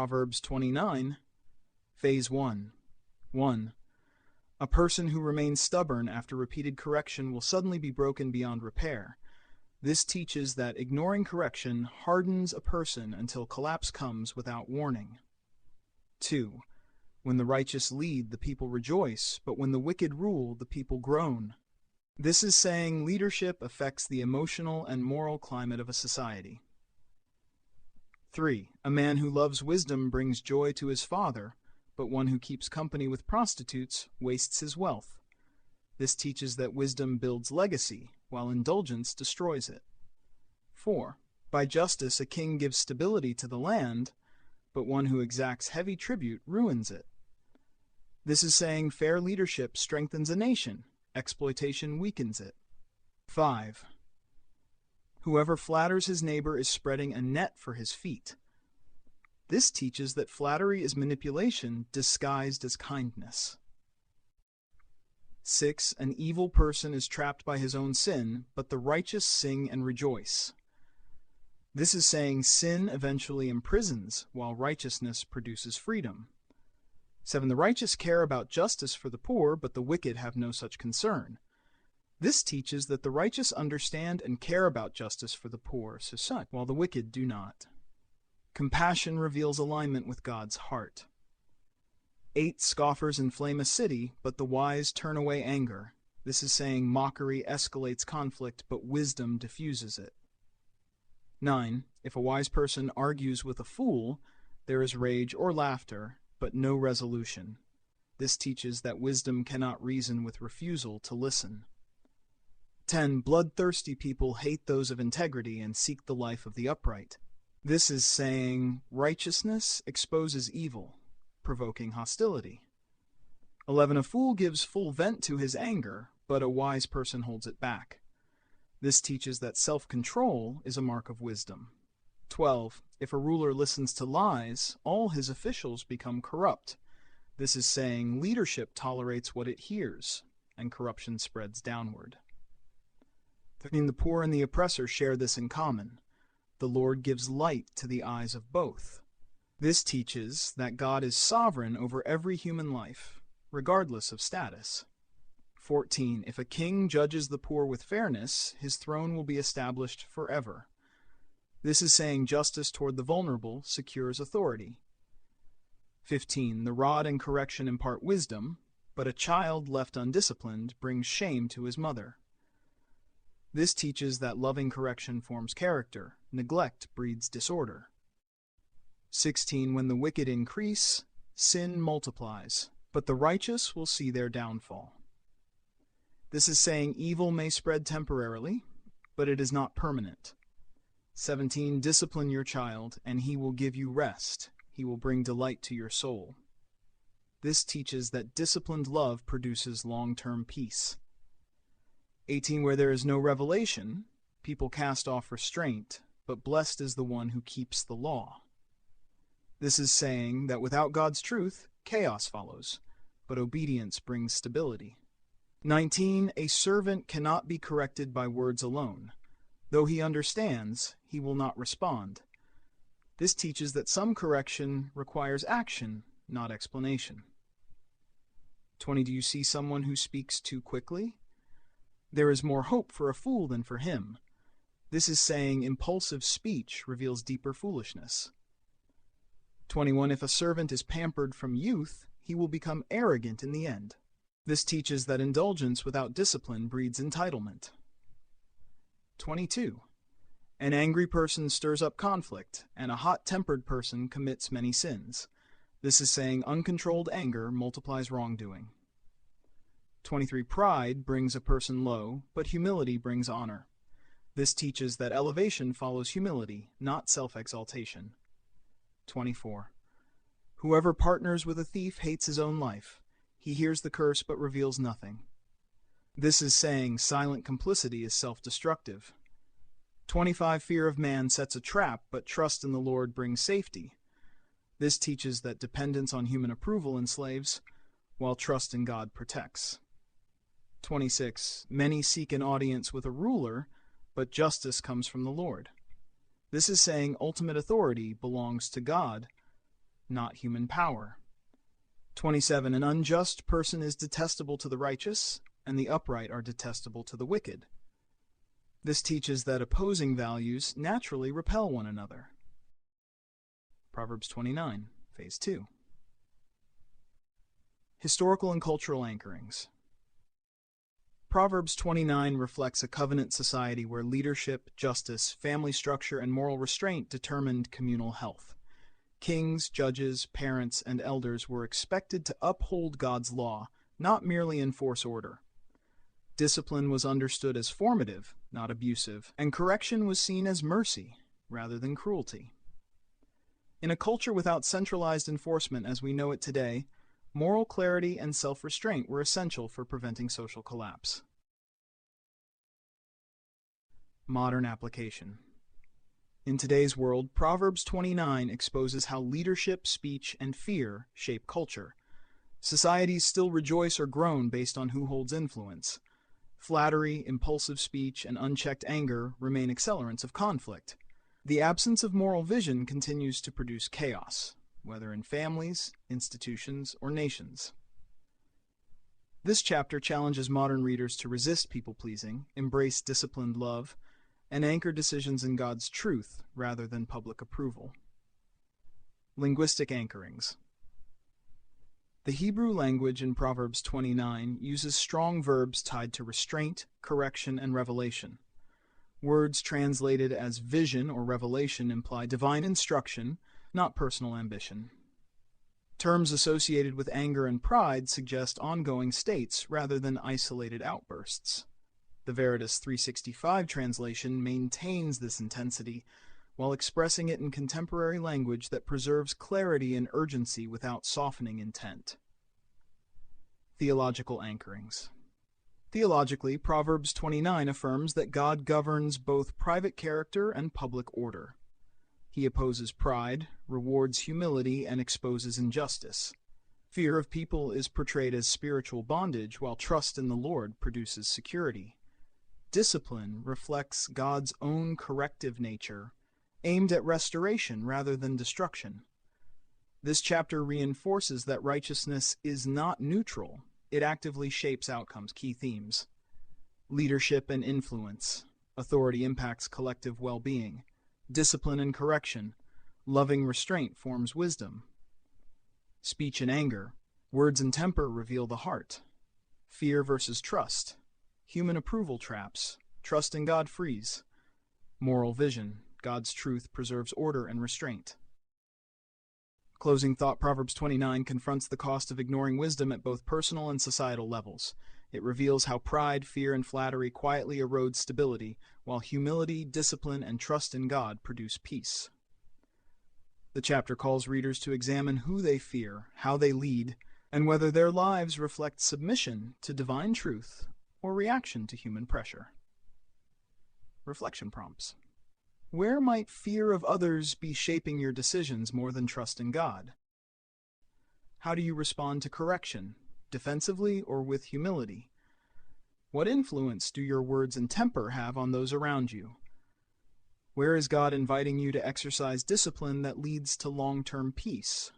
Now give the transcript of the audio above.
Proverbs 29, Phase 1. 1. A person who remains stubborn after repeated correction will suddenly be broken beyond repair. This teaches that ignoring correction hardens a person until collapse comes without warning. 2. When the righteous lead, the people rejoice, but when the wicked rule, the people groan. This is saying leadership affects the emotional and moral climate of a society. 3. A man who loves wisdom brings joy to his father, but one who keeps company with prostitutes wastes his wealth. This teaches that wisdom builds legacy, while indulgence destroys it. 4. By justice a king gives stability to the land, but one who exacts heavy tribute ruins it. This is saying fair leadership strengthens a nation, exploitation weakens it. 5. Whoever flatters his neighbor is spreading a net for his feet. This teaches that flattery is manipulation disguised as kindness. 6. An evil person is trapped by his own sin, but the righteous sing and rejoice. This is saying sin eventually imprisons, while righteousness produces freedom. 7. The righteous care about justice for the poor, but the wicked have no such concern. This teaches that the righteous understand and care about justice for the poor, while the wicked do not. Compassion reveals alignment with God's heart. 8. Scoffers inflame a city, but the wise turn away anger. This is saying mockery escalates conflict, but wisdom diffuses it. 9. If a wise person argues with a fool, there is rage or laughter, but no resolution. This teaches that wisdom cannot reason with refusal to listen. 10. Bloodthirsty people hate those of integrity and seek the life of the upright. This is saying righteousness exposes evil, provoking hostility. 11. A fool gives full vent to his anger, but a wise person holds it back. This teaches that self-control is a mark of wisdom. 12. If a ruler listens to lies, all his officials become corrupt. This is saying leadership tolerates what it hears, and corruption spreads downward. 13. The poor and the oppressor share this in common. The Lord gives light to the eyes of both. This teaches that God is sovereign over every human life, regardless of status. 14. If a king judges the poor with fairness, his throne will be established forever. This is saying justice toward the vulnerable secures authority. 15. The rod and correction impart wisdom, but a child left undisciplined brings shame to his mother. This teaches that loving correction forms character, neglect breeds disorder. 16. When the wicked increase, sin multiplies, but the righteous will see their downfall. This is saying evil may spread temporarily, but it is not permanent. 17. Discipline your child, and he will give you rest. He will bring delight to your soul. This teaches that disciplined love produces long-term peace. 18. Where there is no revelation, people cast off restraint, but blessed is the one who keeps the law. This is saying that without God's truth, chaos follows, but obedience brings stability. 19. A servant cannot be corrected by words alone. Though he understands, he will not respond. This teaches that some correction requires action, not explanation. 20. Do you see someone who speaks too quickly? There is more hope for a fool than for him. This is saying impulsive speech reveals deeper foolishness. 21. If a servant is pampered from youth, he will become arrogant in the end. This teaches that indulgence without discipline breeds entitlement. 22. An angry person stirs up conflict, and a hot-tempered person commits many sins. This is saying uncontrolled anger multiplies wrongdoing. 23. Pride brings a person low, but humility brings honor. This teaches that elevation follows humility, not self-exaltation. 24. Whoever partners with a thief hates his own life. He hears the curse but reveals nothing. This is saying silent complicity is self-destructive. 25. Fear of man sets a trap, but trust in the Lord brings safety. This teaches that dependence on human approval enslaves, while trust in God protects. 26. Many seek an audience with a ruler, but justice comes from the Lord. This is saying ultimate authority belongs to God, not human power. 27. An unjust person is detestable to the righteous, and the upright are detestable to the wicked. This teaches that opposing values naturally repel one another. Proverbs 29, Phase 2. Historical and cultural anchorings. Proverbs 29 reflects a covenant society where leadership, justice, family structure, and moral restraint determined communal health. Kings, judges, parents, and elders were expected to uphold God's law, not merely enforce order. Discipline was understood as formative, not abusive, and correction was seen as mercy rather than cruelty. In a culture without centralized enforcement as we know it today, moral clarity and self-restraint were essential for preventing social collapse. Modern application. In today's world, Proverbs 29 exposes how leadership, speech, and fear shape culture. Societies still rejoice or groan based on who holds influence. Flattery, impulsive speech, and unchecked anger remain accelerants of conflict. The absence of moral vision continues to produce chaos, whether in families, institutions, or nations. This chapter challenges modern readers to resist people-pleasing, embrace disciplined love, and anchor decisions in God's truth rather than public approval. Linguistic anchorings. The Hebrew language in Proverbs 29 uses strong verbs tied to restraint, correction, and revelation. Words translated as vision or revelation imply divine instruction, not personal ambition. Terms associated with anger and pride suggest ongoing states rather than isolated outbursts. The Veritas 365 translation maintains this intensity while expressing it in contemporary language that preserves clarity and urgency without softening intent. Theological anchorings. Theologically, Proverbs 29 affirms that God governs both private character and public order. He opposes pride, rewards humility, and exposes injustice. Fear of people is portrayed as spiritual bondage, while trust in the Lord produces security. Discipline reflects God's own corrective nature, aimed at restoration rather than destruction. This chapter reinforces that righteousness is not neutral. It actively shapes outcomes. Key themes: leadership and influence. Authority impacts collective well-being. Discipline and correction. Loving restraint forms wisdom. Speech and anger. Words and temper reveal the heart. Fear versus trust. Human approval traps. Trust in God frees. Moral vision. God's truth preserves order and restraint. Closing thought. Proverbs 29 confronts the cost of ignoring wisdom at both personal and societal levels. It reveals how pride, fear, and flattery quietly erode stability, while humility, discipline, and trust in God produce peace. The chapter calls readers to examine who they fear, how they lead, and whether their lives reflect submission to divine truth or reaction to human pressure. Reflection prompts. Where might fear of others be shaping your decisions more than trust in God? How do you respond to correction, defensively or with humility? What influence do your words and temper have on those around you? Where is God inviting you to exercise discipline that leads to long-term peace?